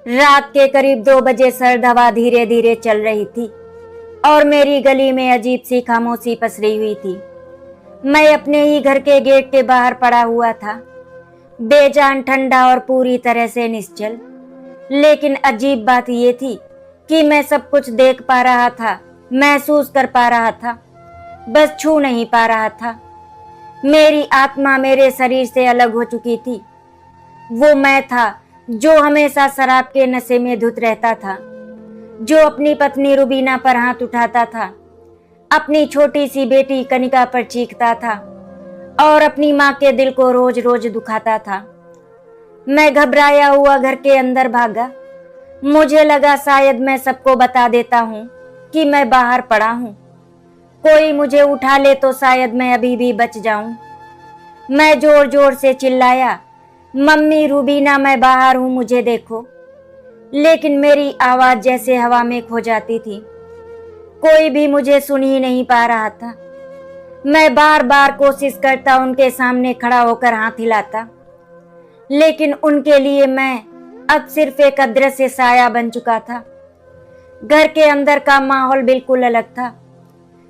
रात के करीब 2 बजे सर्द हवा धीरे धीरे चल रही थी और मेरी गली में अजीब सी खामोशी पसरी हुई थी। मैं अपने ही घर के गेट के बाहर पड़ा हुआ था, बेजान ठंडा और पूरी तरह से निश्चल। लेकिन अजीब बात ये थी कि मैं सब कुछ देख पा रहा था, महसूस कर पा रहा था, बस छू नहीं पा रहा था। मेरी आत्मा मेरे शरीर से अलग हो चुकी थी। वो मैं था जो हमेशा शराब के नशे में धुत रहता था, जो अपनी पत्नी रुबीना पर हाथ उठाता था, अपनी छोटी सी बेटी कनिका पर चीखता था और अपनी माँ के दिल को रोज रोज दुखाता था। मैं घबराया हुआ घर के अंदर भागा। मुझे लगा शायद मैं सबको बता देता हूँ कि मैं बाहर पड़ा हूँ, कोई मुझे उठा ले तो शायद मैं अभी भी बच जाऊं। मैं जोर जोर से चिल्लाया, मम्मी, रुबीना, मैं बाहर हूं, मुझे देखो। लेकिन मेरी आवाज जैसे हवा में खो जाती थी। कोई भी मुझे सुन ही नहीं पा रहा था। मैं बार बार कोशिश करता, उनके सामने खड़ा होकर हाथ हिलाता, लेकिन उनके लिए मैं अब सिर्फ एक अदृश्य साया बन चुका था। घर के अंदर का माहौल बिल्कुल अलग था।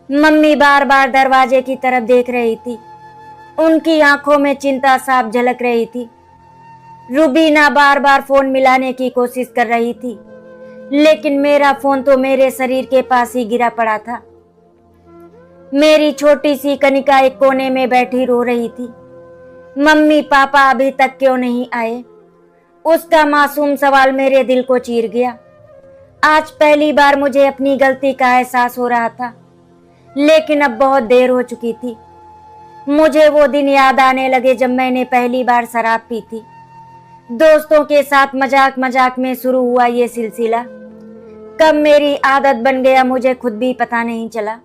मम्मी बार बार दरवाजे की तरफ देख रही थी, उनकी आंखों में चिंता साफ झलक रही थी। रुबीना बार बार फोन मिलाने की कोशिश कर रही थी, लेकिन मेरा फोन तो मेरे शरीर के पास ही गिरा पड़ा था। मेरी छोटी सी कनिका एक कोने में बैठी रो रही थी, मम्मी पापा अभी तक क्यों नहीं आए? उसका मासूम सवाल मेरे दिल को चीर गया। आज पहली बार मुझे अपनी गलती का एहसास हो रहा था, लेकिन अब बहुत देर हो चुकी थी। मुझे वो दिन याद आने लगे जब मैंने पहली बार शराब पी थी। दोस्तों के साथ मजाक मजाक में शुरू हुआ ये सिलसिला कब मेरी आदत बन गया मुझे खुद भी पता नहीं चला।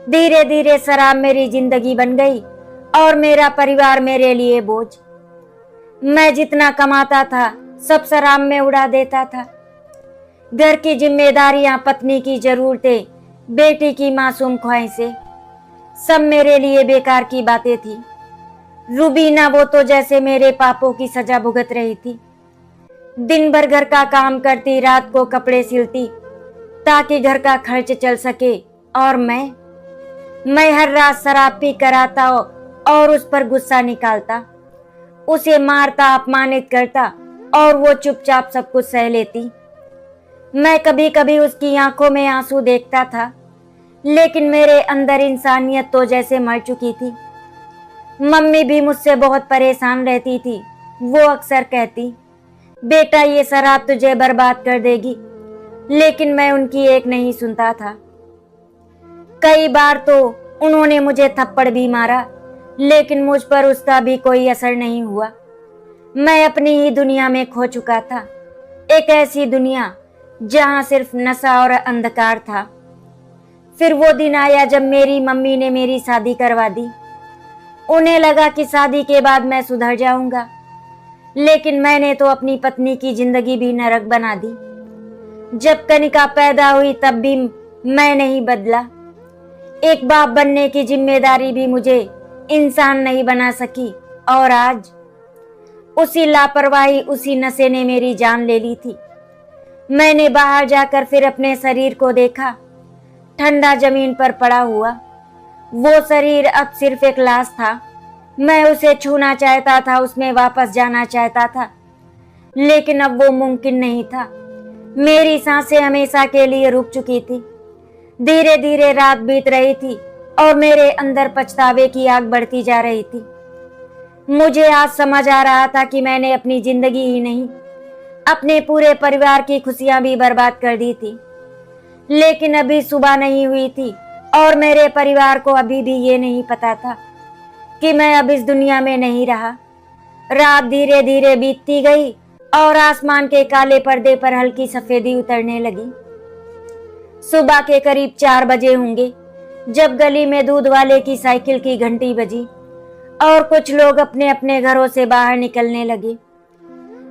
धीरे धीरे शराब मेरी जिंदगी बन गई और मेरा परिवार मेरे लिए बोझ। मैं जितना कमाता था सब शराब में उड़ा देता था। घर की जिम्मेदारियां, पत्नी की जरूरतें, बेटी की मासूम ख्वाहिशें, सब मेरे लिए बेकार की बातें थी। रुबीना वो तो जैसे मेरे पापों की सजा भुगत रही थी। दिन भर घर का काम करती, रात को कपड़े सिलती ताकि घर का खर्च चल सके, और मैं हर रात शराब पी कर आता और उस पर गुस्सा निकालता, उसे मारता, अपमानित करता और वो चुपचाप सब कुछ सह लेती। मैं कभी कभी उसकी आंखों में आंसू देखता था, लेकिन मेरे अंदर इंसानियत तो जैसे मर चुकी थी। मम्मी भी मुझसे बहुत परेशान रहती थी। वो अक्सर कहती, बेटा ये शराब तुझे बर्बाद कर देगी, लेकिन मैं उनकी एक नहीं सुनता था। कई बार तो उन्होंने मुझे थप्पड़ भी मारा, लेकिन मुझ पर उसका भी कोई असर नहीं हुआ। मैं अपनी ही दुनिया में खो चुका था, एक ऐसी दुनिया जहां सिर्फ नशा और अंधकार था। फिर वो दिन आया जब मेरी मम्मी ने मेरी शादी करवा दी। उन्हें लगा कि शादी के बाद मैं सुधर जाऊंगा, लेकिन मैंने तो अपनी पत्नी की जिंदगी भी नरक बना दी। जब कनिका पैदा हुई तब भी मैं नहीं बदला। एक बाप बनने की जिम्मेदारी भी मुझे इंसान नहीं बना सकी, और आज उसी लापरवाही, उसी नशे ने मेरी जान ले ली थी। मैंने बाहर जाकर फिर अपने शरीर को देखा, ठंडा जमीन पर पड़ा हुआ। वो शरीर अब सिर्फ एक लाश था। मैं उसे छूना चाहता था, उसमें वापस जाना चाहता था, लेकिन अब वो मुमकिन नहीं था। मेरी सांसें हमेशा के लिए रुक चुकी थी। धीरे धीरे रात बीत रही थी और मेरे अंदर पछतावे की आग बढ़ती जा रही थी। मुझे आज समझ आ रहा था कि मैंने अपनी जिंदगी ही नहीं, अपने पूरे परिवार की खुशियां भी बर्बाद कर दी थी। लेकिन अभी सुबह नहीं हुई थी और मेरे परिवार को अभी भी ये नहीं पता था कि मैं अब इस दुनिया में नहीं रहा। रात धीरे धीरे बीतती गई और आसमान के काले पर्दे पर हल्की सफेदी उतरने लगी। सुबह के करीब 4 बजे होंगे जब गली में दूध वाले की साइकिल की घंटी बजी और कुछ लोग अपने अपने घरों से बाहर निकलने लगे।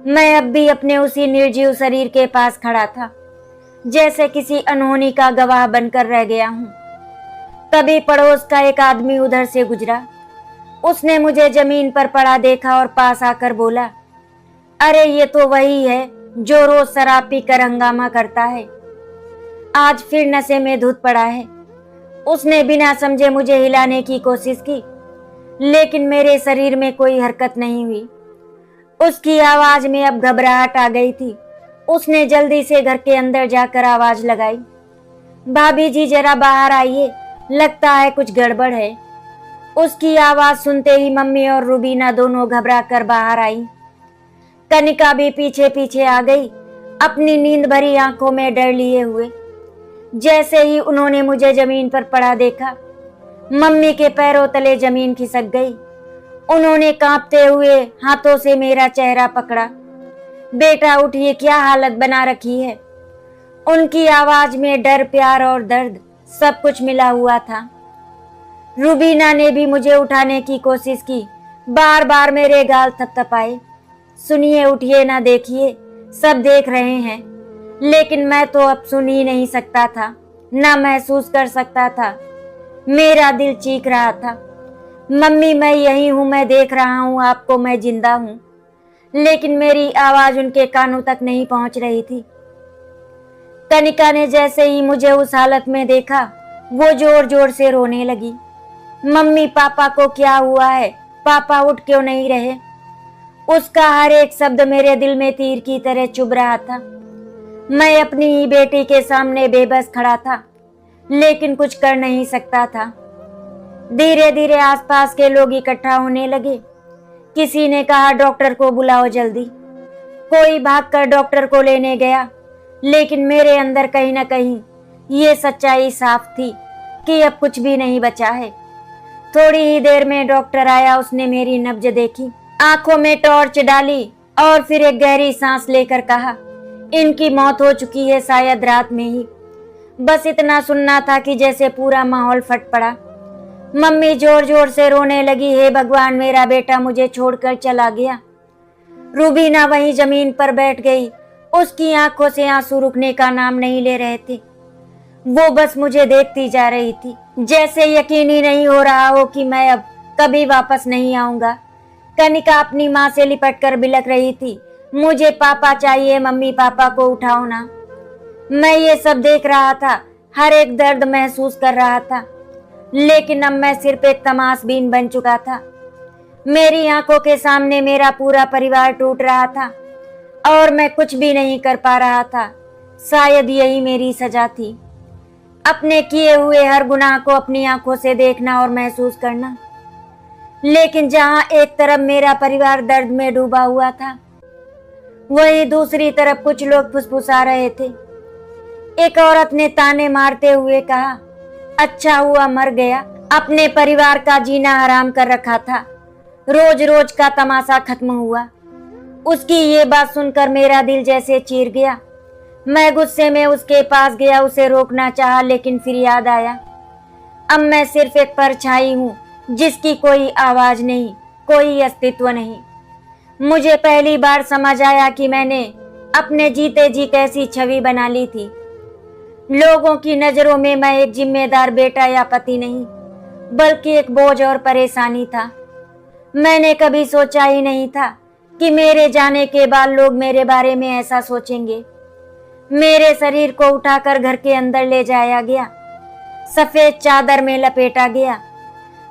मैं अब भी अपने उसी निर्जीव शरीर के पास खड़ा था, जैसे किसी अनहोनी का गवाह बनकर रह गया हूं। तभी पड़ोस का एक आदमी उधर से गुजरा। उसने मुझे जमीन पर पड़ा देखा और पास आकर बोला, अरे ये तो वही है जो रोज शराब पीकर हंगामा करता है, आज फिर नशे में धुत पड़ा है। उसने बिना समझे मुझे हिलाने की कोशिश की, लेकिन मेरे शरीर में कोई हरकत नहीं हुई। उसकी आवाज में अब घबराहट आ गई थी। उसने जल्दी से घर के अंदर जाकर आवाज लगाई, भाभी जी जरा बाहर आइए, लगता है कुछ गड़बड़ है। उसकी आवाज सुनते ही मम्मी और रूबीना दोनों घबरा कर बाहर आई। कनिका भी पीछे पीछे आ गई, अपनी नींद भरी आंखों में डर लिए हुए। जैसे ही उन्होंने मुझे जमीन पर पड़ा देखा, मम्मी के पैरों तले जमीन खिसक गई। उन्होंने कांपते हुए हाथों से मेरा चेहरा पकड़ा, बेटा उठिए, क्या हालत बना रखी है। उनकी आवाज में डर, प्यार और दर्द सब कुछ मिला हुआ था। रूबीना ने भी मुझे उठाने की कोशिश की, बार बार मेरे गाल थपथपाए। सुनिए, उठिए, ना देखिए, सब देख रहे हैं। लेकिन मैं तो अब सुन ही नहीं सकता था, ना महसूस कर सकता था। मेरा दिल चीख रहा था, मम्मी मैं यही हूं, मैं देख रहा हूं आपको, मैं जिंदा हूं। लेकिन मेरी आवाज उनके कानों तक नहीं पहुंच रही थी। कनिका ने जैसे ही मुझे उस हालत में देखा, वो जोर जोर से रोने लगी। मम्मी, पापा को क्या हुआ है? पापा उठ क्यों नहीं रहे? उसका हर एक शब्द मेरे दिल में तीर की तरह चुभ रहा था। मैं अपनी ही बेटी के सामने बेबस खड़ा था, लेकिन कुछ कर नहीं सकता था। धीरे धीरे आसपास के लोग इकट्ठा होने लगे। किसी ने कहा, डॉक्टर को बुलाओ जल्दी। कोई भागकर डॉक्टर को लेने गया, लेकिन मेरे अंदर कहीं ना कहीं ये सच्चाई साफ थी कि अब कुछ भी नहीं बचा है। थोड़ी ही देर में डॉक्टर आया। उसने मेरी नब्ज देखी, आंखों में टॉर्च डाली और फिर एक गहरी सांस लेकर कहा, इनकी मौत हो चुकी है, शायद रात में ही। बस इतना सुनना था कि जैसे पूरा माहौल फट पड़ा। मम्मी जोर जोर से रोने लगी, हे भगवान, मेरा बेटा मुझे छोड़कर चला गया। रूबीना वहीं जमीन पर बैठ गई। उसकी आंखों से आंसू रुकने का नाम नहीं ले रहे थे। वो बस मुझे देखती जा रही थी, जैसे यकीन ही नहीं हो रहा हो कि मैं अब कभी वापस नहीं आऊंगा। कनिका अपनी माँ से लिपटकर बिलख रही थी, मुझे पापा चाहिए, मम्मी पापा को उठाओ ना। मैं ये सब देख रहा था, हर एक दर्द महसूस कर रहा था, लेकिन अब मैं सिर्फ एक तमाशबीन बन चुका था। मेरी आंखों के सामने मेरा पूरा परिवार टूट रहा था और मैं कुछ भी नहीं कर पा रहा था। शायद यही मेरी सजा थी, अपने किए हुए हर गुनाह को अपनी आंखों से देखना और महसूस करना। लेकिन जहां एक तरफ मेरा परिवार दर्द में डूबा हुआ था, वहीं दूसरी तरफ कुछ लोग फुसफुसा रहे थे। एक औरत ने ताने मारते हुए कहा, अच्छा हुआ मर गया, अपने परिवार का जीना हराम कर रखा था, रोज रोज का तमाशा खत्म हुआ। उसकी ये बात सुनकर मेरा दिल जैसे चीर गया। मैं गुस्से में उसके पास गया, उसे रोकना चाहा, लेकिन फिर याद आया, अब मैं सिर्फ एक परछाई हूँ जिसकी कोई आवाज नहीं, कोई अस्तित्व नहीं। मुझे पहली बार समझ आया कि मैंने अपने जीते जी कैसी छवि बना ली थी। लोगों की नजरों में मैं एक जिम्मेदार बेटा या पति नहीं, बल्कि एक बोझ और परेशानी था। मैंने कभी सोचा ही नहीं था कि मेरे जाने के बाद लोग मेरे बारे में ऐसा सोचेंगे। मेरे शरीर को उठाकर घर के अंदर ले जाया गया, सफेद चादर में लपेटा गया।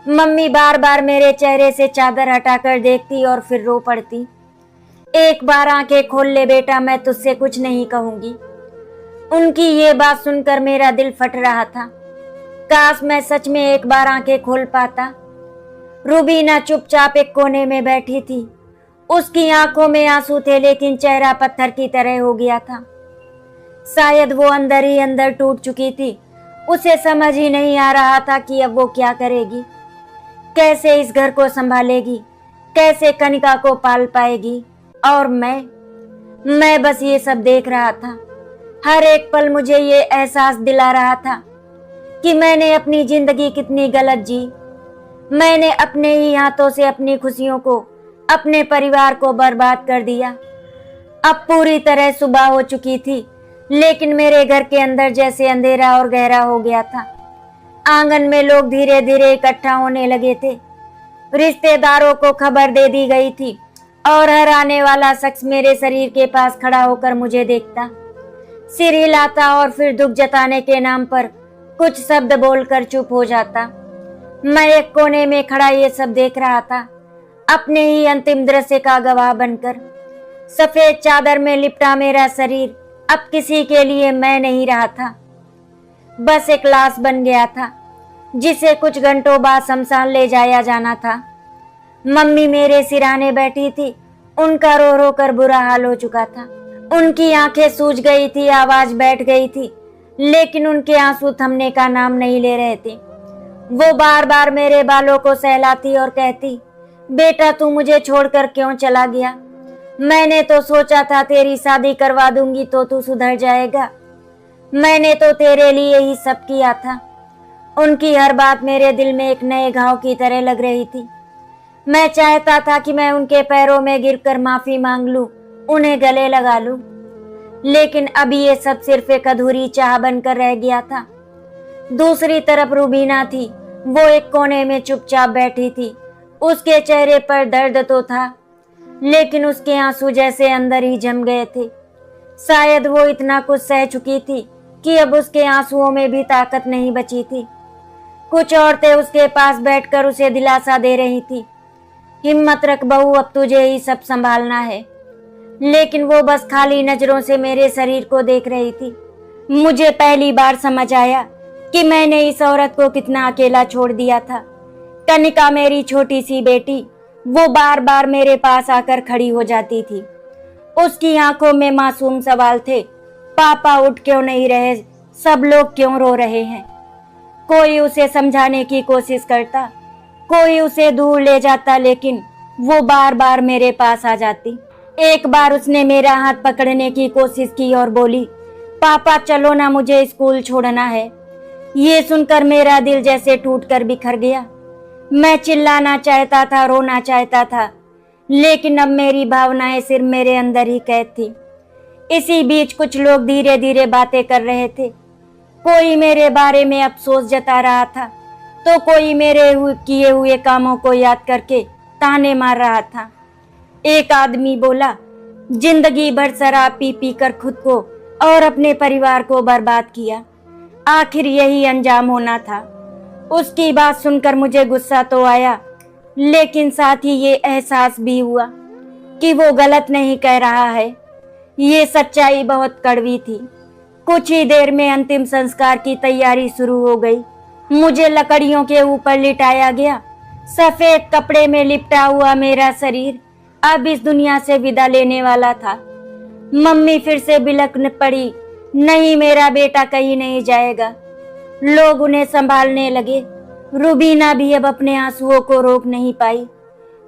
मम्मी बार बार मेरे चेहरे से चादर हटाकर देखती और फिर रो पड़ती। एक बार आंखें खोल ले बेटा, मैं तुझसे कुछ नहीं कहूंगी। उनकी ये बात सुनकर मेरा दिल फट रहा था। काश मैं सच में एक बार आंखें खोल पाता। रूबीना चुपचाप एक कोने में बैठी थी। उसकी आंखों में आंसू थे, लेकिन चेहरा पत्थर की तरह हो गया था। शायद वो अंदर ही अंदर टूट चुकी थी। उसे समझ ही नहीं आ रहा था कि अब वो क्या करेगी, कैसे इस घर को संभालेगी, कैसे कनिका को पाल पाएगी। और मैं बस ये सब देख रहा था। हर एक पल मुझे ये एहसास दिला रहा था कि मैंने अपनी जिंदगी कितनी गलत जी। मैंने अपने ही हाथों से अपनी खुशियों को, अपने परिवार को बर्बाद कर दिया। अब पूरी तरह सुबह हो चुकी थी, लेकिन मेरे घर के अंदर जैसे अंधेरा और गहरा हो गया था। आंगन में लोग धीरे धीरे इकट्ठा होने लगे थे। रिश्तेदारों को खबर दे दी गई थी। और हर आने वाला शख्स मेरे शरीर के पास खड़ा होकर मुझे देखता, सिर हिलाता और फिर दुख जताने के नाम पर कुछ शब्द बोलकर चुप हो जाता। मैं एक कोने में खड़ा ये सब देख रहा था, अपने ही अंतिम दृश्य का गवाह बनकर। सफेद चादर में लिपटा मेरा शरीर अब किसी के लिए मैं नहीं रहा था, बस एक लाश बन गया था जिसे कुछ घंटों बाद शमशान ले जाया जाना था। मम्मी मेरे सिराने बैठी थी, उनका रो रो कर बुरा हाल हो चुका था। उनकी आंखें सूज गई थी, आवाज बैठ गई थी, लेकिन उनके आंसू थमने का नाम नहीं ले रहे थे। वो बार बार मेरे बालों को सहलाती और कहती, बेटा तू मुझे छोड़कर क्यों चला गया? मैंने तो सोचा था तेरी शादी करवा दूंगी तो तू सुधर जाएगा। मैंने तो तेरे लिए ही सब किया था। उनकी हर बात मेरे दिल में एक नए घाव की तरह लग रही थी। मैं चाहता था कि मैं उनके पैरों में गिरकर माफी मांग लूं, उन्हें गले लगा लूं, लेकिन अभी ये सब सिर्फ एक अधूरी चाह बनकर रह गया था। दूसरी तरफ रूबीना थी, वो एक कोने में चुपचाप बैठी थी। उसके चेहरे पर दर्द तो था, लेकिन उसके आंसू जैसे अंदर ही जम गए थे। शायद वो इतना कुछ सह चुकी थी कि अब उसके आंसुओं में भी ताकत नहीं बची थी। कुछ औरतें उसके पास बैठकर उसे दिलासा दे रही थी, हिम्मत रख बहू, अब तुझे ही सब संभालना है। लेकिन वो बस खाली नजरों से मेरे शरीर को देख रही थी। मुझे पहली बार समझ आया कि मैंने इस औरत को कितना अकेला छोड़ दिया था। कनिका मेरी छोटी सी बेटी, वो बार बार मेरे पास आकर खड़ी हो जाती थी। उसकी आंखों में मासूम सवाल थे, पापा उठ क्यों नहीं रहे, सब लोग क्यों रो रहे हैं? कोई उसे समझाने की कोशिश करता, कोई उसे दूर ले जाता, लेकिन वो बार बार मेरे पास आ जाती। एक बार उसने मेरा हाथ पकड़ने की कोशिश की और बोली, पापा चलो ना, मुझे स्कूल छोड़ना है। ये सुनकर मेरा दिल जैसे टूटकर बिखर गया। मैं चिल्लाना चाहता था, रोना चाहता था, लेकिन अब मेरी भावनाएं सिर्फ मेरे अंदर ही कैद थी। इसी बीच कुछ लोग धीरे धीरे बातें कर रहे थे। कोई मेरे बारे में अफसोस जता रहा था, तो कोई मेरे किए हुए कामों को याद करके ताने मार रहा था। एक आदमी बोला, जिंदगी भर शराब पी पी कर खुद को और अपने परिवार को बर्बाद किया, आखिर यही अंजाम होना था। उसकी बात सुनकर मुझे गुस्सा तो आया, लेकिन साथ ही ये एहसास भी हुआ कि वो गलत नहीं कह रहा है। ये सच्चाई बहुत कड़वी थी। कुछ ही देर में अंतिम संस्कार की तैयारी शुरू हो गई। मुझे लकड़ियों के ऊपर लिटाया गया। सफेद कपड़े में लिपटा हुआ मेरा शरीर अब इस दुनिया से विदा लेने वाला था। मम्मी फिर से बिलख पड़ी, नहीं मेरा बेटा कहीं नहीं जाएगा। लोग उन्हें संभालने लगे। रूबीना भी अब अपने आंसुओं को रोक नहीं पाई,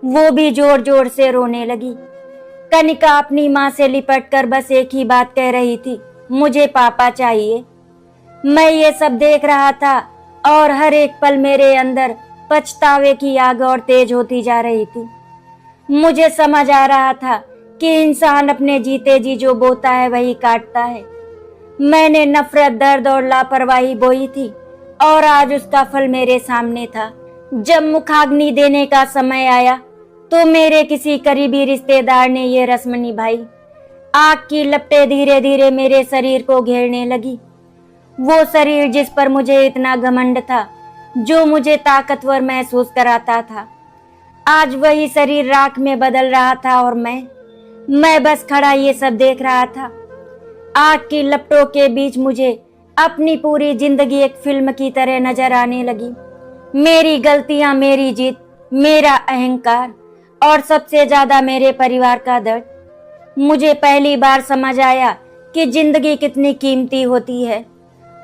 वो भी जोर जोर से रोने लगी। कनिका अपनी माँ से लिपटकर बस एक ही बात कह रही थी, मुझे पापा चाहिए। मैं ये सब देख रहा था और हर एक पल मेरे अंदर पछतावे की आग और तेज होती जा रही थी। मुझे समझ आ रहा था कि इंसान अपने जीते जी जो बोता है वही काटता है। मैंने नफरत, दर्द और लापरवाही बोई थी और आज उसका फल मेरे सामने था। जब मुखाग्नि देने का समय आया तो मेरे किसी करीबी रिश्तेदार ने ये रस्म निभाई। आग की लपटें धीरे धीरे मेरे शरीर को घेरने लगी। वो शरीर जिस पर मुझे इतना घमंड था, जो मुझे ताकतवर महसूस कराता था, आज वही शरीर राख में बदल रहा था और मैं बस खड़ा ये सब देख रहा था। आग की लपटों के बीच मुझे अपनी पूरी जिंदगी एक फिल्म की तरह नजर आने लगी। मेरी गलतियां, मेरी जीत, मेरा अहंकार और सबसे ज्यादा मेरे परिवार का दर्द। मुझे पहली बार समझ आया कि जिंदगी कितनी कीमती होती है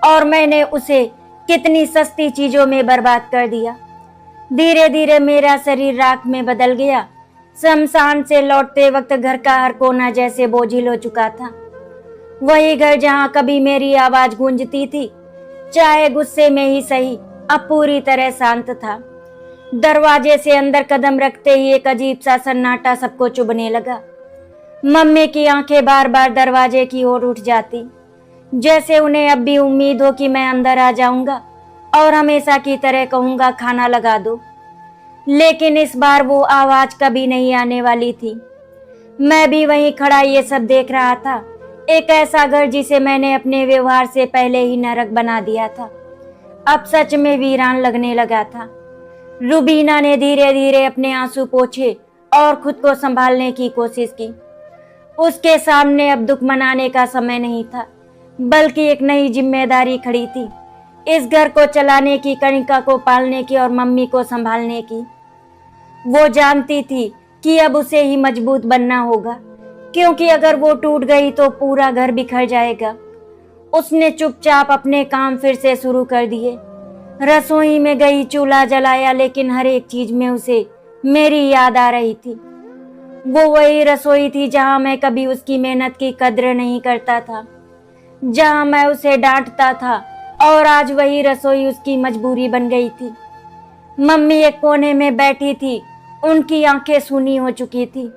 और मैंने उसे कितनी सस्ती चीजों में बर्बाद कर दिया। धीरे धीरे मेरा शरीर राख में बदल गया। शमशान से लौटते वक्त घर का हर कोना जैसे बोझिल हो चुका था। वही घर जहाँ कभी मेरी आवाज गूंजती थी, चाहे गुस्से में ही सही, अब पूरी तरह शांत था। दरवाजे से अंदर कदम रखते ही एक अजीब सा सन्नाटा सबको चुभने लगा। मम्मी की आंखें बार बार दरवाजे की ओर उठ जाती, जैसे उन्हें अब भी उम्मीद हो कि मैं अंदर आ जाऊंगा और हमेशा की तरह कहूंगा खाना लगा दो। लेकिन इस बार वो आवाज कभी नहीं आने वाली थी। मैं भी वहीं खड़ा ये सब देख रहा था। एक ऐसा घर जिसे मैंने अपने व्यवहार से पहले ही नरक बना दिया था, अब सच में वीरान लगने लगा था। रुबीना ने धीरे धीरे अपने आंसू पोंछे और खुद को संभालने की कोशिश की। उसके सामने अब दुख मनाने का समय नहीं था, बल्कि एक नई जिम्मेदारी खड़ी थी, इस घर को चलाने की, कनिका को पालने की और मम्मी को संभालने की। वो जानती थी कि अब उसे ही मजबूत बनना होगा, क्योंकि अगर वो टूट गई तो पूरा घर बिखर जाएगा। उसने चुपचाप अपने काम फिर से शुरू कर दिए। रसोई में गई, चूल्हा जलाया, लेकिन हर एक चीज में उसे मेरी याद आ रही थी। वो वही रसोई थी जहां मैं कभी उसकी मेहनत की कद्र नहीं करता था, जहां मैं उसे डांटता था, और आज वही रसोई उसकी मजबूरी बन गई थी। मम्मी एक कोने में बैठी थी, उनकी आंखें सूनी हो चुकी थी।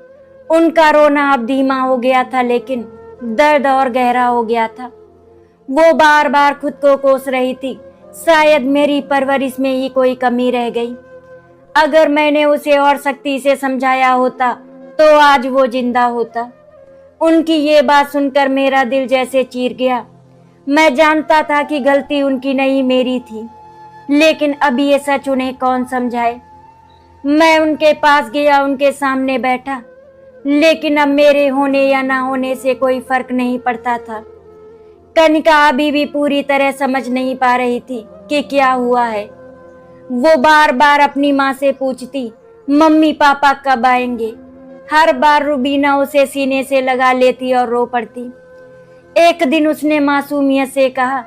उनका रोना अब धीमा हो गया था, लेकिन दर्द और गहरा हो गया था। वो बार बार खुद को कोस रही थी, शायद मेरी परवरिश में ही कोई कमी रह गई। अगर मैंने उसे और सख्ती से समझाया होता तो आज वो जिंदा होता। उनकी ये बात सुनकर मेरा दिल जैसे चीर गया। मैं जानता था कि गलती उनकी नहीं, मेरी थी, लेकिन अब ये सच उन्हें कौन समझाए। मैं उनके पास गया, उनके सामने बैठा, लेकिन अब मेरे होने या ना होने से कोई फर्क नहीं पड़ता था। कनिका अभी भी पूरी तरह समझ नहीं पा रही थी कि क्या हुआ है। वो बार बार अपनी माँ से पूछती, मम्मी पापा कब आएंगे। हर बार रुबीना उसे सीने से लगा लेती और रो पड़ती। एक दिन उसने मासूमियत से कहा,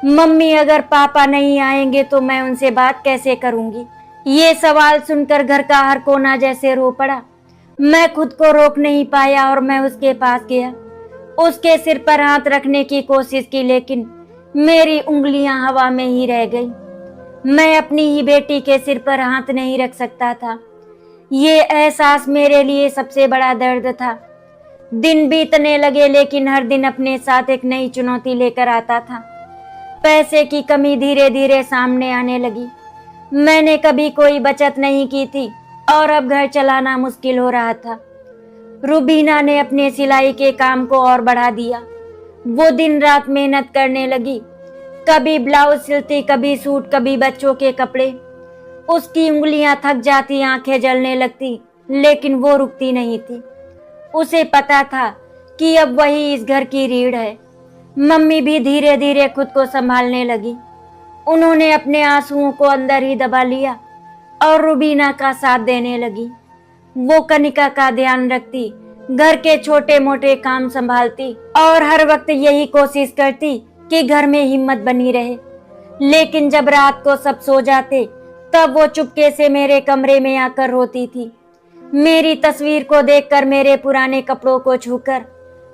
मम्मी अगर पापा नहीं आएंगे तो मैं उनसे बात कैसे करूंगी। ये सवाल सुनकर घर का हर कोना जैसे रो पड़ा। मैं खुद को रोक नहीं पाया और मैं उसके पास गया। उसके सिर पर हाथ रखने की कोशिश की, लेकिन मेरी उंगलियां हवा में ही रह गई। मैं अपनी ही बेटी के सिर पर हाथ नहीं रख सकता था। ये एहसास मेरे लिए सबसे बड़ा दर्द था। दिन बीतने लगे, लेकिन हर दिन अपने साथ एक नई चुनौती लेकर आता था। पैसे की कमी धीरे धीरे सामने आने लगी। मैंने कभी कोई बचत नहीं की थी और अब घर चलाना मुश्किल हो रहा था। रुबीना ने अपने सिलाई के काम को और बढ़ा दिया। वो दिन रात मेहनत करने लगी, कभी ब्लाउज सिलती, कभी सूट, कभी बच्चों के कपड़े। उसकी उंगलियां थक जाती, आंखें जलने लगती, लेकिन वो रुकती नहीं थी। उसे पता था कि अब वही इस घर की रीढ़ है। मम्मी भी धीरे धीरे खुद को संभालने लगी। उन्होंने अपने आंसुओं को अंदर ही दबा लिया और रुबीना का साथ देने लगी। वो कनिका का ध्यान रखती, घर के छोटे मोटे काम संभालती और हर वक्त यही कोशिश करती कि घर में हिम्मत बनी रहे। लेकिन जब रात को सब सो जाते, तब वो चुपके से मेरे कमरे में आकर रोती थी। मेरी तस्वीर को देखकर, मेरे पुराने कपड़ों को छूकर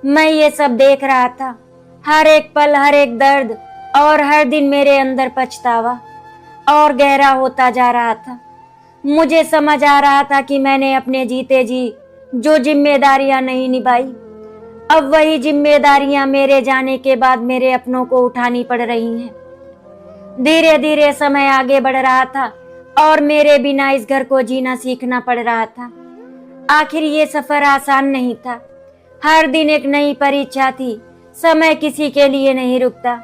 मैं ये सब देख रहा था। हर एक पल, हर एक दर्द और हर दिन मेरे अंदर पछतावा और गहरा होता जा रहा था। मुझे समझ आ रहा था कि मैंने अपने जीते जी जो जिम्मेदारियां नहीं निभाई, अब वही जिम्मेदारियां मेरे जाने के बाद मेरे अपनों को उठानी पड़ रही हैं। धीरे धीरे समय आगे बढ़ रहा था और मेरे बिना इस घर को जीना सीखना पड़ रहा था। आखिर ये सफर आसान नहीं था। हर दिन एक नई परीक्षा थी। समय किसी के लिए नहीं रुकता।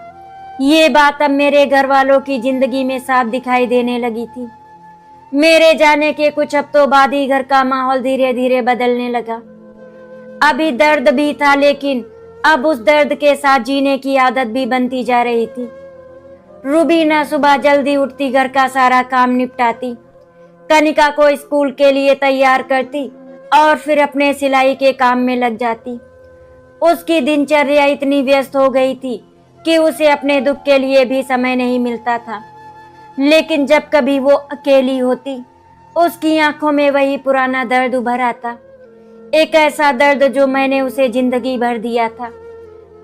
ये बात अब मेरे घर वालों की जिंदगी में साफ दिखाई देने लगी थी। मेरे जाने के कुछ हफ्तों बाद ही घर का माहौल धीरे धीरे बदलने लगा। अभी दर्द भी था, लेकिन अब उस दर्द के साथ जीने की आदत भी बनती जा रही थी। रुबीना सुबह जल्दी उठती, घर का सारा काम निपटाती, कनिका को स्कूल के लिए तैयार करती और फिर अपने सिलाई के काम में लग जाती। उसकी दिनचर्या इतनी व्यस्त हो गई थी कि उसे अपने दुख के लिए भी समय नहीं मिलता था। लेकिन जब कभी वो अकेली होती, उसकी आंखों में वही पुराना दर्द उभर आता, एक ऐसा दर्द जो मैंने उसे जिंदगी भर दिया था।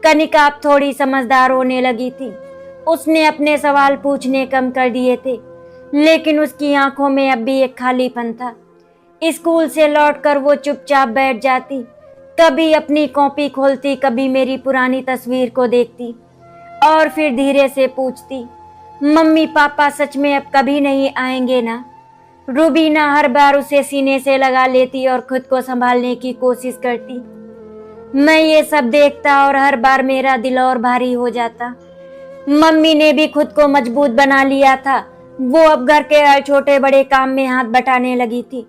कनिका अब थोड़ी समझदार होने लगी थी। उसने अपने सवाल पूछने कम कर दिए थे, लेकिन उसकी आंखों में अब भी एक खालीपन था। स्कूल से लौटकर वो चुपचाप बैठ जाती, कभी अपनी कॉपी खोलती, कभी मेरी पुरानी तस्वीर को देखती और फिर धीरे से पूछती, मम्मी पापा सच में अब कभी नहीं आएंगे ना। रूबीना हर बार उसे सीने से लगा लेती और खुद को संभालने की कोशिश करती। मैं ये सब देखता और हर बार मेरा दिल और भारी हो जाता। मम्मी ने भी खुद को मजबूत बना लिया था। वो अब घर के हर छोटे बड़े काम में हाथ बटाने लगी थी।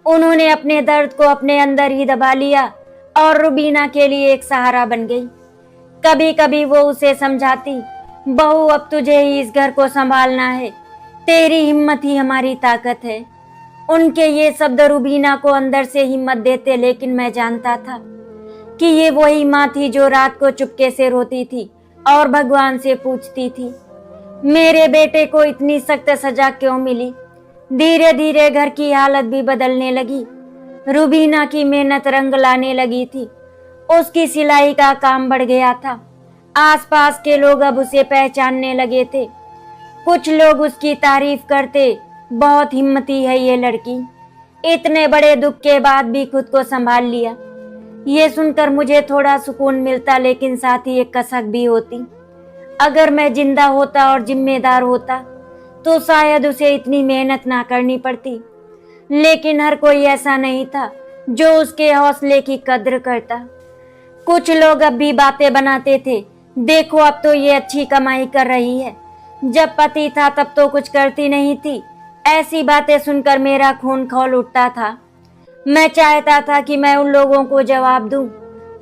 उन्होंने अपने दर्द को अपने अंदर ही दबा लिया और रूबीना के लिए एक सहारा बन गई। कभी कभी वो उसे समझाती, बहू अब तुझे ही इस घर को संभालना है, तेरी हिम्मत ही हमारी ताकत है। उनके ये शब्द रूबीना को अंदर से हिम्मत देते, लेकिन मैं जानता था कि ये वही माँ थी जो रात को चुपके से रोती थी और भगवान से पूछती थी, मेरे बेटे को इतनी सख्त सजा क्यों मिली। धीरे धीरे घर की हालत भी बदलने लगी। रूबीना की मेहनत रंग लाने लगी थी। उसकी सिलाई का काम बढ़ गया था। आसपास के लोग अब उसे पहचानने लगे थे। कुछ लोग उसकी तारीफ करते, बहुत हिम्मती है ये लड़की, इतने बड़े दुख के बाद भी खुद को संभाल लिया। ये सुनकर मुझे थोड़ा सुकून मिलता, लेकिन साथ ही एक कसक भी होती। अगर मैं जिंदा होता और जिम्मेदार होता तो शायद उसे इतनी मेहनत ना करनी पड़ती। लेकिन हर कोई ऐसा नहीं था जो उसके हौसले की कद्र करता। कुछ लोग अब भी बातें बनाते थे, देखो अब तो ये अच्छी कमाई कर रही है, जब पति था तब तो कुछ करती नहीं थी। ऐसी बातें सुनकर मेरा खून खौल उठता था। मैं चाहता था कि मैं उन लोगों को जवाब दूं,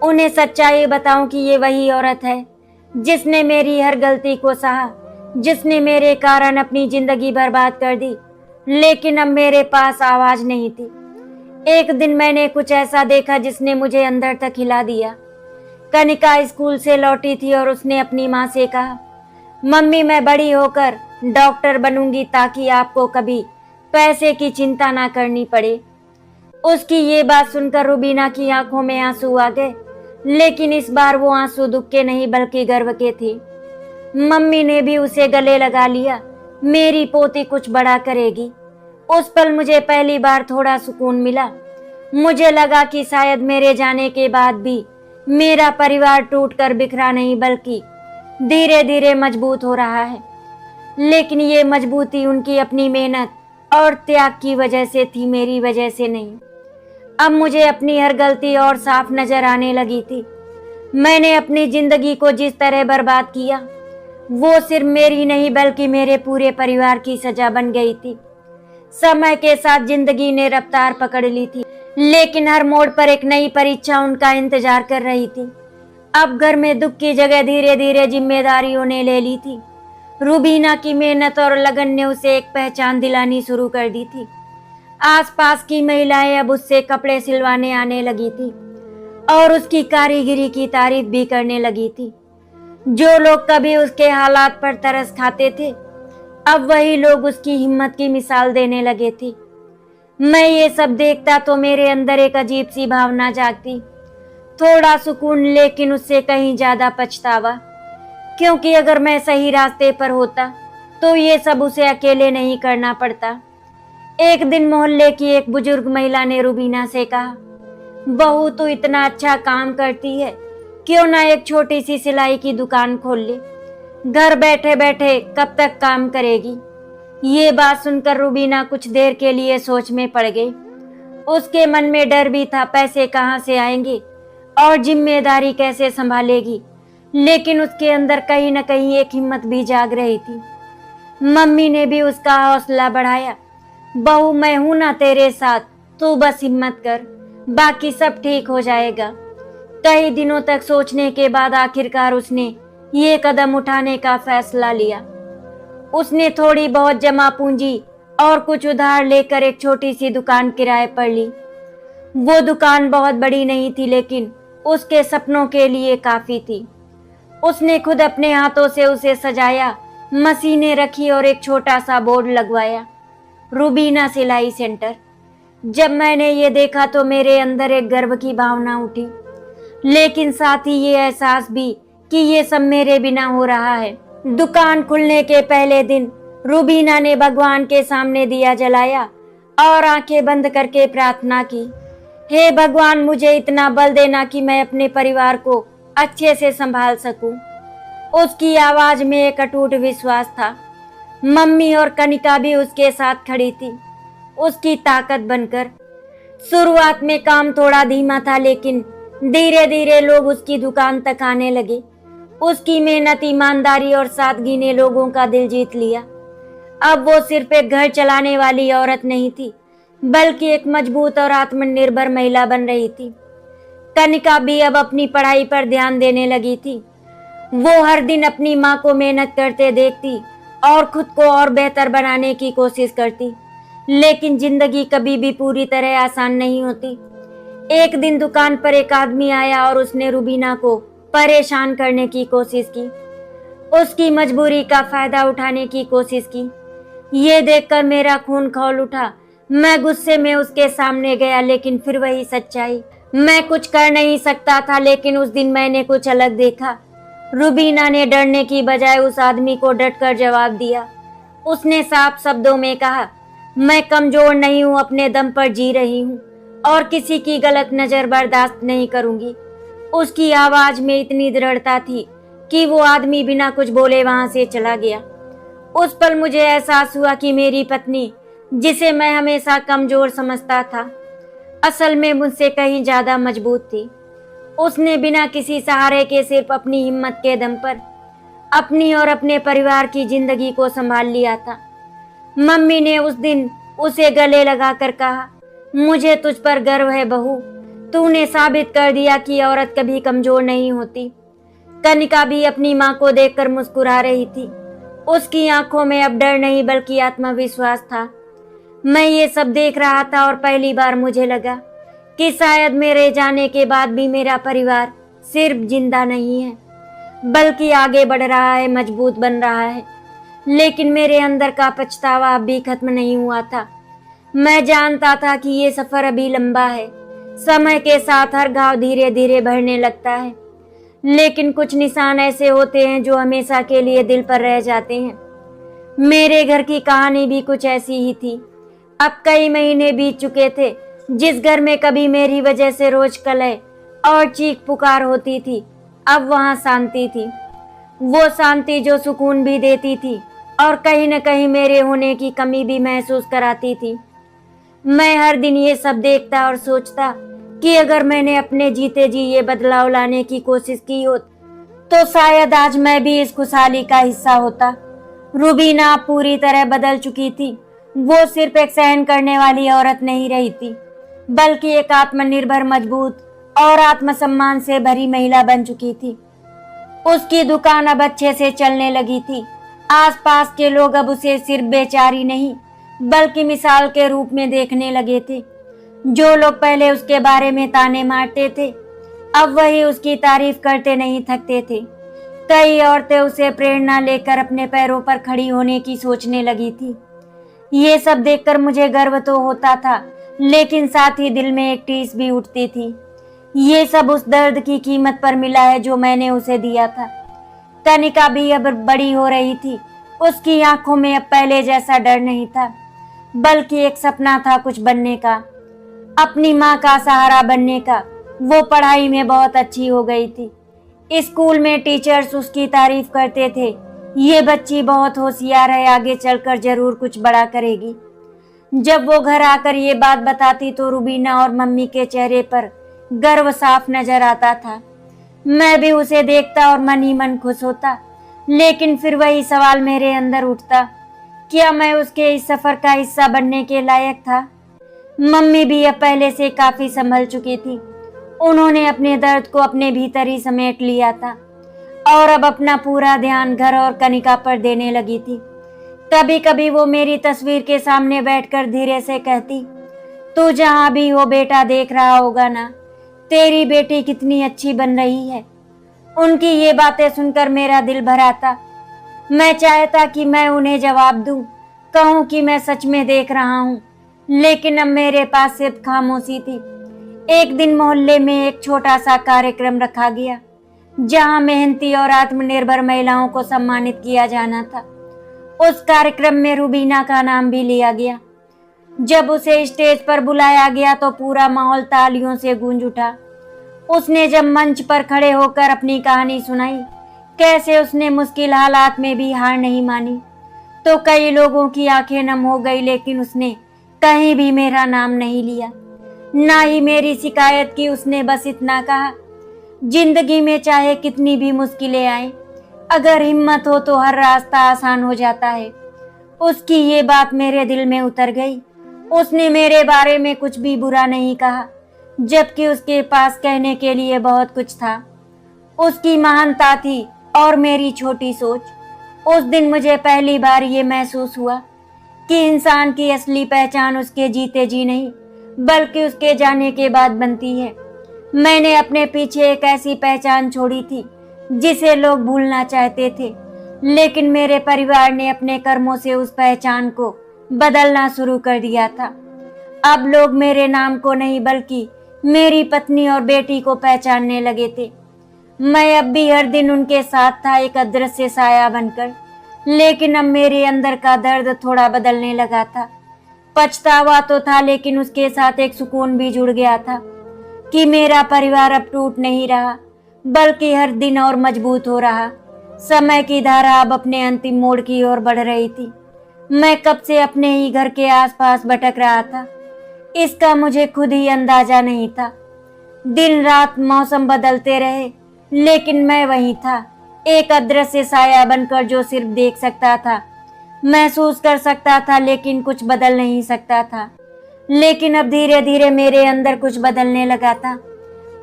उन्हें सच्चाई बताऊं कि ये वही औरत है जिसने मेरी हर गलती को सहा, जिसने मेरे कारण अपनी जिंदगी बर्बाद कर दी। लेकिन अब मेरे पास आवाज नहीं थी। एक दिन मैंने कुछ ऐसा देखा जिसने मुझे अंदर तक हिला दिया। कनिका स्कूल से लौटी थी और उसने अपनी माँ से कहा, मम्मी मैं बड़ी होकर डॉक्टर बनूंगी ताकि आपको कभी पैसे की चिंता ना करनी पड़े। उसकी ये बात सुनकर रूबीना की आंखों में आंसू आ गए, लेकिन इस बार वो आंसू दुख के नहीं बल्कि गर्व के थे। मम्मी ने भी उसे गले लगा लिया, मेरी पोती कुछ बड़ा करेगी। उस पल मुझे पहली बार थोड़ा सुकून मिला। मुझे लगा कि शायद मेरे जाने के बाद भी मेरा परिवार टूटकर बिखरा नहीं बल्कि धीरे धीरे मजबूत हो रहा है। लेकिन ये मजबूती उनकी अपनी मेहनत और त्याग की वजह से थी, मेरी वजह से नहीं। अब मुझे अपनी हर गलती और साफ नजर आने लगी थी। मैंने अपनी जिंदगी को जिस तरह बर्बाद किया वो सिर्फ मेरी नहीं बल्कि मेरे पूरे परिवार की सजा बन गई थी। समय के साथ जिंदगी ने रफ्तार पकड़ ली थी, लेकिन हर मोड़ पर एक नई परीक्षा उनका इंतजार कर रही थी। अब घर में दुख की जगह धीरे धीरे जिम्मेदारियों ने ले ली थी। रूबीना की मेहनत और लगन ने उसे एक पहचान दिलानी शुरू कर दी थी। आसपास की महिलाएं अब उससे कपड़े सिलवाने आने लगी थी और उसकी कारीगरी की तारीफ भी करने लगी थी। जो लोग कभी उसके हालात पर तरस खाते थे, अब वही लोग उसकी हिम्मत की मिसाल देने लगे थे। मैं ये सब देखता तो मेरे अंदर एक अजीब सी भावना जागती, थोड़ा सुकून, लेकिन उससे कहीं ज्यादा पछतावा, क्योंकि अगर मैं सही रास्ते पर होता तो ये सब उसे अकेले नहीं करना पड़ता। एक दिन मोहल्ले की एक बुजुर्ग महिला ने रूबीना से कहा, बहू तू इतना अच्छा काम करती है, क्यों ना एक छोटी सी सिलाई की दुकान खोल ले, घर बैठे बैठे कब तक काम करेगी। ये बात सुनकर रूबीना कुछ देर के लिए सोच में पड़ गई। उसके मन में डर भी था, पैसे कहाँ से आएंगे और जिम्मेदारी कैसे संभालेगी, लेकिन उसके अंदर कहीं न कहीं एक हिम्मत भी जाग रही थी। मम्मी ने भी उसका हौसला बढ़ाया, बहू मैं हूं ना तेरे साथ, तू बस हिम्मत कर, बाकी सब ठीक हो जाएगा। कई दिनों तक सोचने के बाद आखिरकार उसने ये कदम उठाने का फैसला लिया। उसने थोड़ी बहुत जमा पूंजी और कुछ उधार लेकर एक छोटी सी दुकान किराए पर ली। वो दुकान बहुत बड़ी नहीं थी, लेकिन उसके सपनों के लिए काफी थी। उसने खुद अपने हाथों से उसे सजाया, मशीनें रखी और एक छोटा सा बोर्ड लगवाया, रूबीना सिलाई सेंटर। जब मैंने ये देखा तो मेरे अंदर एक गर्व की भावना उठी, लेकिन साथ ही ये एहसास भी कि ये सब मेरे बिना हो रहा है। दुकान खुलने के पहले दिन रूबीना ने भगवान के सामने दिया जलाया और आंखें बंद करके प्रार्थना की, हे भगवान मुझे इतना बल देना कि मैं अपने परिवार को अच्छे से संभाल सकूं। उसकी आवाज में एक अटूट विश्वास था। मम्मी और कनिका भी उसके साथ खड़ी थी। उसकी ताकत बनकर। शुरुआत में काम थोड़ा धीमा था, लेकिन धीरे धीरे लोग उसकी दुकान तक आने लगे। उसकी मेहनत, ईमानदारी और सादगी ने लोगों का दिल जीत लिया। अब वो सिर्फ एक घर चलाने वाली औरत नहीं थी, बल्कि एक मजबूत और आत्मनिर्भर महिला बन रही थी। कनिका भी अब अपनी पढ़ाई पर ध्यान देने लगी थी। वो हर दिन अपनी माँ को मेहनत करते देखती और खुद को और बेहतर बनाने की कोशिश करती। लेकिन जिंदगी कभी भी पूरी तरह आसान नहीं होती। एक दिन दुकान पर एक आदमी आया और उसने रुबीना को परेशान करने की कोशिश की, उसकी मजबूरी का फायदा उठाने की कोशिश की। ये देखकर मेरा खून खौल उठा। मैं गुस्से में उसके सामने गया, लेकिन फिर वही सच्चाई। मैं कुछ कर नहीं सकता था, लेकिन उस दिन मैंने कुछ अलग देखा। रुबीना ने डरने की बजाय उस आदमी को डटकर जवाब दिया। उसने साफ शब्दों में कहा, मैं कमजोर नहीं हूँ, अपने दम पर जी रही हूँ और किसी की गलत नजर बर्दाश्त नहीं करूंगी। उसकी आवाज में इतनी दृढ़ता थी कि वो आदमी बिना कुछ बोले वहां से चला गया। उस पल मुझे एहसास हुआ कि मेरी पत्नी, जिसे मैं हमेशा कमजोर समझता था, असल में मुझसे कहीं ज्यादा मजबूत थी। उसने बिना किसी सहारे के सिर्फ अपनी हिम्मत के दम पर अपनी और अपने परिवार की जिंदगी को संभाल लिया था। मम्मी ने उस दिन उसे गले लगाकर कहा, मुझे तुझ पर गर्व है बहू, तूने साबित कर दिया कि औरत कभी कमजोर नहीं होती। कनिका भी अपनी माँ को देखकर मुस्कुरा रही थी। उसकी आंखों में अब डर नहीं बल्कि आत्मविश्वास था। मैं ये सब देख रहा था और पहली बार मुझे लगा कि शायद मेरे जाने के बाद भी मेरा परिवार सिर्फ जिंदा नहीं है, बल्कि आगे बढ़ रहा है, मजबूत बन रहा है। लेकिन मेरे अंदर का पछतावा अब भी खत्म नहीं हुआ था। मैं जानता था कि ये सफर अभी लंबा है। समय के साथ हर घाव धीरे धीरे बढ़ने लगता है, लेकिन कुछ निशान ऐसे होते हैं जो हमेशा के लिए दिल पर रह जाते हैं। मेरे घर की कहानी भी कुछ ऐसी ही थी। अब कई महीने बीत चुके थे। जिस घर में कभी मेरी वजह से रोज कलह और चीख पुकार होती थी, अब वहां शांति थी। वो शांति जो सुकून भी देती थी और कहीं न कहीं मेरे होने की कमी भी महसूस कराती थी। मैं हर दिन ये सब देखता और सोचता कि अगर मैंने अपने जीते जी ये बदलाव लाने की कोशिश की हो तो शायद आज मैं भी इस खुशहाली का हिस्सा होता। रुबीना पूरी तरह बदल चुकी थी। वो सिर्फ एक सहन करने वाली औरत नहीं रही थी, बल्कि एक आत्मनिर्भर, मजबूत और आत्मसम्मान से भरी महिला बन चुकी थी। उसकी दुकान अब अच्छे से चलने लगी थी। आसपास के लोग अब उसे सिर्फ बेचारी नहीं, बल्कि मिसाल के रूप में देखने लगे थे। जो लोग पहले उसके बारे में ताने मारते थे, अब वही उसकी तारीफ करते नहीं थकते थे। कई औरतें उसे प्रेरणा लेकर अपने पैरों पर खड़ी होने की सोचने लगी थी। ये सब देखकर मुझे गर्व तो होता था, लेकिन साथ ही दिल में एक टीस भी उठती थी। ये सब उस दर्द की कीमत पर मिला है जो मैंने उसे दिया था। कनिका भी अब बड़ी हो रही थी। उसकी आंखों में अब पहले जैसा डर नहीं था, बल्कि एक सपना था कुछ बनने का, अपनी माँ का सहारा बनने का। वो पढ़ाई में बहुत अच्छी हो गई थी। स्कूल में टीचर्स उसकी तारीफ करते थे, ये बच्ची बहुत होशियार है, आगे चलकर जरूर कुछ बड़ा करेगी। जब वो घर आकर ये बात बताती तो रुबीना और मम्मी के चेहरे पर गर्व साफ नजर आता था। मैं भी उसे देखता और मन ही मन खुश होता, लेकिन फिर वही सवाल मेरे अंदर उठता, क्या मैं उसके इस सफर का हिस्सा बनने के लायक था? मम्मी भी अब पहले से काफी संभल चुकी थी। उन्होंने अपने दर्द को अपने भीतर ही समेट लिया था और अब अपना पूरा ध्यान घर और कनिका पर देने लगी थी। कभी कभी वो मेरी तस्वीर के सामने बैठकर धीरे से कहती, तू जहाँ भी हो बेटा, देख रहा होगा ना, तेरी बेटी कितनी अच्छी बन रही है। उनकी ये बातें सुनकर मेरा दिल भर आता। मैं चाहता कि मैं उन्हें जवाब दूं, कहूं कि मैं सच में देख रहा हूं, लेकिन अब मेरे पास सिर्फ खामोशी थी। एक दिन मोहल्ले में एक छोटा सा कार्यक्रम रखा गया, जहां मेहनती और आत्मनिर्भर महिलाओं को सम्मानित किया जाना था। उस कार्यक्रम में रुबीना का नाम भी लिया गया। जब उसे स्टेज पर बुलाया गया तो पूरा माहौल तालियों से गूंज उठा। उसने जब मंच पर खड़े होकर अपनी कहानी सुनाई, कैसे उसने मुश्किल हालात में भी हार नहीं मानी, तो कई लोगों की आंखें नम हो गई, लेकिन उसने कहीं भी मेरा नाम नहीं लिया, ना ही मेरी शिकायत की उसने। बस इतना कहा, जिंदगी में चाहे कितनी भी मुश्किलें आए, अगर हिम्मत हो तो हर रास्ता आसान हो जाता है। उसकी ये बात मेरे दिल में उतर गई। उसने मेरे बारे में कुछ भी बुरा नहीं कहा, जबकि उसके पास कहने के लिए बहुत कुछ था। उसकी महानता थी और मेरी छोटी सोच। उस दिन मुझे पहली बार ये महसूस हुआ कि इंसान की असली पहचान उसके जीते जी नहीं, बल्कि उसके जाने के बाद बनती है। मैंने अपने पीछे एक ऐसी पहचान छोड़ी थी जिसे लोग भूलना चाहते थे, लेकिन मेरे परिवार ने अपने कर्मों से उस पहचान को बदलना शुरू कर दिया था। अब लोग मेरे नाम को नहीं, बल्कि मेरी पत्नी और बेटी को पहचानने लगे थे। मैं अब भी हर दिन उनके साथ था, एक अदृश्य साया बनकर। लेकिन अब मेरे अंदर का दर्द थोड़ा बदलने लगा था। पछतावा तो था, लेकिन उसके साथ एक सुकून भी जुड़ गया था कि मेरा परिवार अब टूट नहीं रहा, बल्कि हर दिन और मजबूत हो रहा। समय की धारा अब अपने अंतिम मोड़ की ओर बढ़ रही थी। मैं कब से अपने ही घर के आसपास भटक रहा था, इसका मुझे खुद ही अंदाजा नहीं था। दिन रात मौसम बदलते रहे, लेकिन मैं वहीं था, एक अदृश्य साया बनकर, जो सिर्फ देख सकता था, महसूस कर सकता था, लेकिन कुछ बदल नहीं सकता था। लेकिन अब धीरे धीरे मेरे अंदर कुछ बदलने लगा था।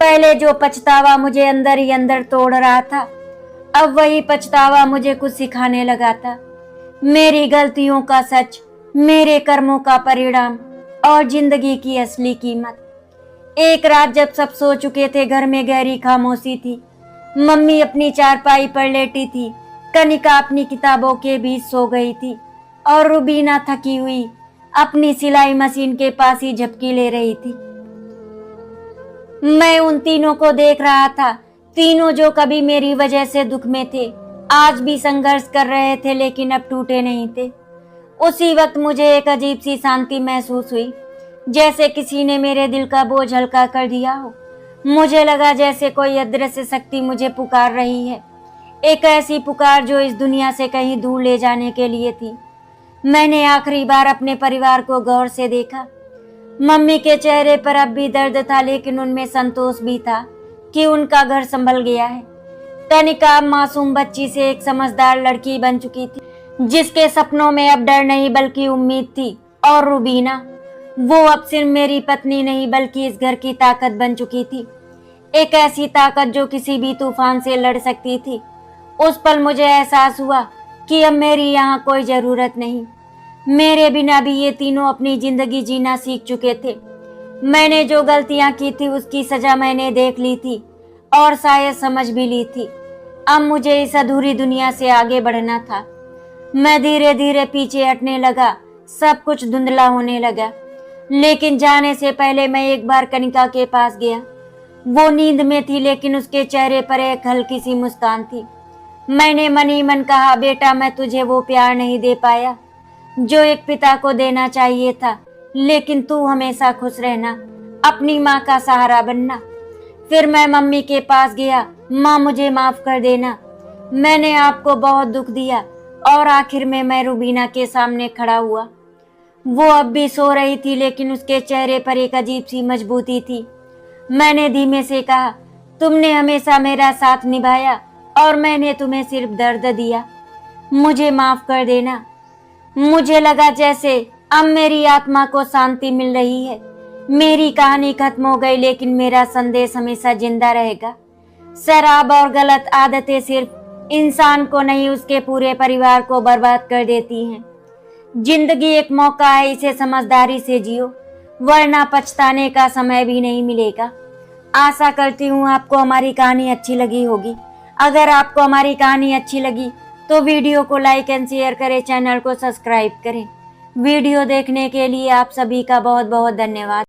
पहले जो पछतावा मुझे अंदर ही अंदर तोड़ रहा था, अब वही पछतावा मुझे कुछ सिखाने लगा था। मेरी गलतियों का सच, मेरे कर्मों का परिणाम और जिंदगी की असली कीमत। एक रात जब सब सो चुके थे, घर में गहरी खामोशी थी। मम्मी अपनी चारपाई पर लेटी थी, कनिका अपनी किताबों के बीच सो गई थी और रुबीना थकी हुई अपनी सिलाई मशीन के पास ही झपकी ले रही थी। मैं उन तीनों को देख रहा था, तीनों जो कभी मेरी वजह से दुख में थे, आज भी संघर्ष कर रहे थे, लेकिन अब टूटे नहीं थे। उसी वक्त मुझे एक अजीब सी शांति महसूस हुई, जैसे किसी ने मेरे दिल का बोझ हल्का कर दिया हो। मुझे लगा जैसे कोई अदृश्य शक्ति मुझे पुकार रही है, एक ऐसी पुकार जो इस दुनिया से कहीं दूर ले जाने के लिए थी। मैंने आखिरी बार अपने परिवार को गौर से देखा। मम्मी के चेहरे पर अब भी दर्द था, लेकिन उनमें संतोष भी था कि उनका घर संभल गया है। कनिका मासूम बच्ची से एक समझदार लड़की बन चुकी थी, जिसके सपनों में अब डर नहीं बल्कि उम्मीद थी। और रुबीना, वो अब सिर्फ मेरी पत्नी नहीं, बल्कि इस घर की ताकत बन चुकी थी, एक ऐसी ताकत जो किसी भी तूफान से लड़ सकती थी। उस पल मुझे एहसास हुआ कि अब मेरी यहाँ कोई जरूरत नहीं। मेरे बिना भी ये तीनों अपनी जिंदगी जीना सीख चुके थे। मैंने जो गलतियां की थी उसकी सजा मैंने देख ली थी और शायद समझ भी ली थी। अब मुझे इस अधूरी दुनिया से आगे बढ़ना था। मैं धीरे धीरे पीछे हटने लगा, सब कुछ धुंधला होने लगा। लेकिन जाने से पहले मैं एक बार कनिका के पास गया। वो नींद में थी, लेकिन उसके चेहरे पर एक हल्की सी मुस्कान थी। मैंने मन ही मन कहा, बेटा, मैं तुझे वो प्यार नहीं दे पाया जो एक पिता को देना चाहिए था, लेकिन तू हमेशा खुश रहना, अपनी माँ का सहारा बनना। फिर मैं मम्मी के पास गया। माँ, मुझे माफ कर देना, मैंने आपको बहुत दुख दिया। और आखिर में मैं रुबीना के सामने खड़ा हुआ। वो अब भी सो रही थी, लेकिन उसके चेहरे पर एक अजीब सी मजबूती थी। मैंने धीमे से कहा, तुमने हमेशा मेरा साथ निभाया और मैंने तुम्हें सिर्फ दर्द दिया, मुझे माफ कर देना। मुझे लगा जैसे अब मेरी आत्मा को शांति मिल रही है। मेरी कहानी खत्म हो गई, लेकिन मेरा संदेश हमेशा जिंदा रहेगा। शराब और गलत आदतें सिर्फ इंसान को नहीं, उसके पूरे परिवार को बर्बाद कर देती हैं। जिंदगी एक मौका है, इसे समझदारी से जियो, वरना पछताने का समय भी नहीं मिलेगा। आशा करती हूँ आपको हमारी कहानी अच्छी लगी होगी। अगर आपको हमारी कहानी अच्छी लगी तो वीडियो को लाइक एंड शेयर करें, चैनल को सब्सक्राइब करें। वीडियो देखने के लिए आप सभी का बहुत बहुत धन्यवाद।